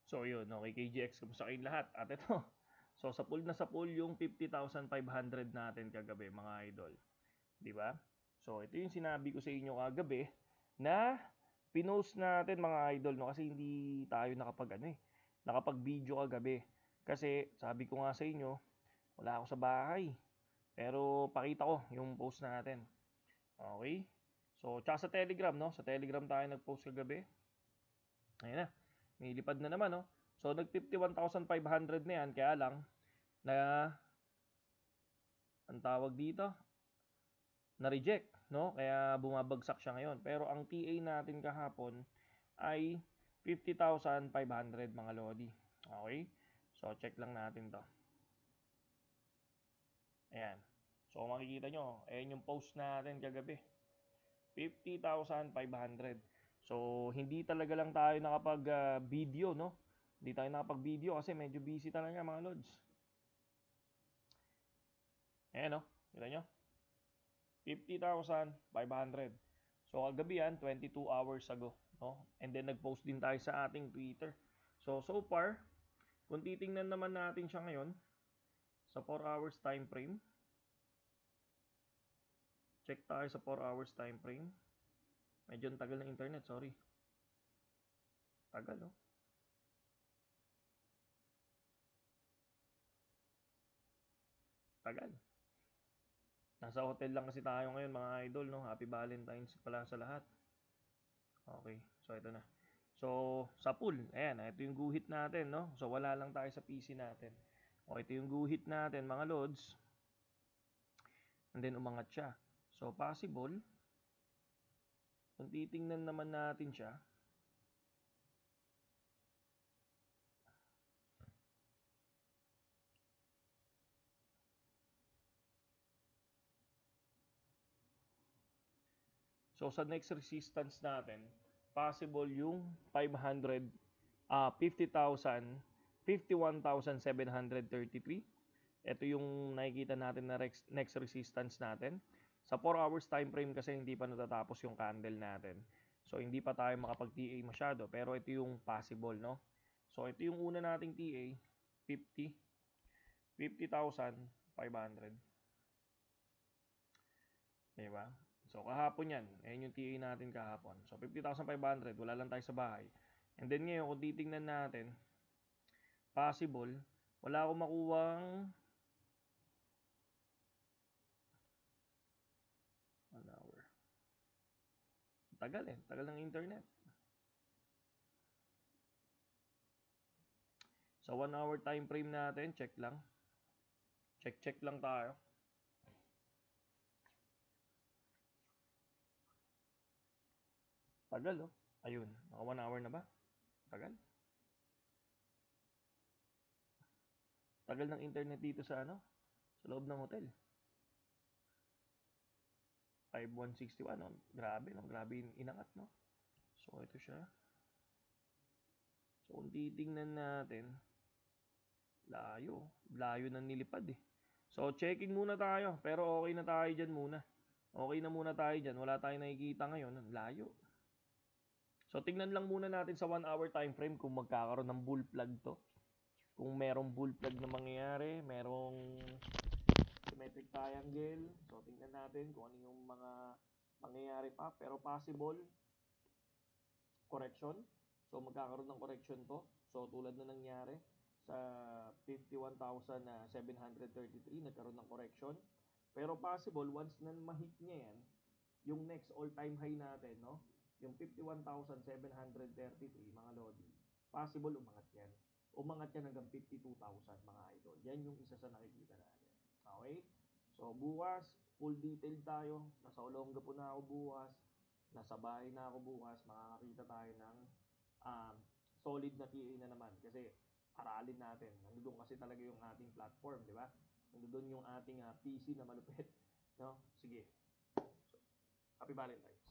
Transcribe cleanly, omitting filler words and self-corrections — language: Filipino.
So yun, okay, KGX, kumusta kayong lahat? At ito, so sa pool yung 50,500 natin kagabi mga idol. Di ba? So ito yung sinabi ko sa inyo kagabi na pinost natin mga idol, no? Kasi hindi tayo nakapag-video kagabi. Kasi sabi ko nga sa inyo, wala ako sa bahay. Pero pakita ko yung post natin. Okay? So, tsaka sa Telegram, no? Sa Telegram tayo nag-post kagabi. Ayan na. May lipad na naman, no? So, nag-51,500 na yan. Kaya lang, na, ang tawag dito, na-reject, no? Kaya bumabagsak siya ngayon. Pero ang TA natin kahapon ay 50,500 mga lodi. Okay? So, check lang natin to. Ayan. So, makikita nyo, ayan yung post natin kagabi. 50,500. So, hindi talaga lang tayo nakapag-video, no? Hindi tayo nakapag-video kasi medyo busy talaga mga lods. Ayan, no? Kita nyo? 50,500. So, kagabi yan, 22 hours ago, no? And then, nag-post din tayo sa ating Twitter. So far, kung titingnan naman natin siya ngayon, sa 4 hours time frame, check tayo sa 4 hours time frame. Medyo tagal ng internet, sorry. Tagal, no? Tagal. Nasa hotel lang kasi tayo ngayon mga idol, no? Happy Valentine's pala sa lahat. Okay, so ito na. So, sa pool, ayan, ito yung guhit natin, no? So, wala lang tayo sa PC natin. O, ito yung guhit natin, mga lods. And then, umangat siya. So, possible, kung titingnan naman natin siya, so sa next resistance natin, possible yung 50,000, 51,733. Ito yung nakikita natin na next resistance natin. Sa 4 hours time frame kasi hindi pa natatapos yung candle natin. So hindi pa tayo makapag-TA masyado, pero ito yung possible, no? So ito yung una nating TA, 50,500. Diba? So kahapon yan, ayan yung TA natin kahapon. So 50,500, wala lang tayo sa bahay. And then ngayon, kung titingnan natin, possible, wala akong makuwang 1 hour. Tagal tagal ng internet. Sa 1 hour time frame natin, check lang. Check lang tayo. Tagal, oh. Ayun, naka 1 hour na ba? Tagal. Tagal ng internet dito sa sa loob ng hotel. 5161, no? Grabe, no? Grabe yung inangat, no? So, ito siya. So, kung titingnan natin, layo na nilipad eh. So, checking muna tayo. Pero okay na tayo dyan muna. Okay na muna tayo dyan. Wala tayong nakikita ngayon. Layo. So, tingnan lang muna natin sa 1 hour time frame kung magkakaroon ng bull plug to. Kung merong bull plug na mangyayari, merong symmetric triangle. So, tingnan natin kung ano yung mga mangyayari pa. Pero possible, correction. So, magkakaroon ng correction to. So, tulad na nangyari sa 51,733, nagkaroon ng correction. Pero possible, once na ma-hit niya yan, yung next all-time high natin, no? Yung 51,733, mga lodi, possible umangat yan. Umangat yan hanggang 52,000, mga idol. Yan yung isa sa nakikita natin. Okay? So, bukas, full detail tayo. Nasa Olonga po na ako bukas. Nasa bahay na ako bukas. Makakakita tayo ng solid na TA na naman. Kasi, aralin natin. Nandoon kasi talaga yung ating platform, di ba? Nandoon yung ating PC na malupit. No? Sige. So, happy Valentine's.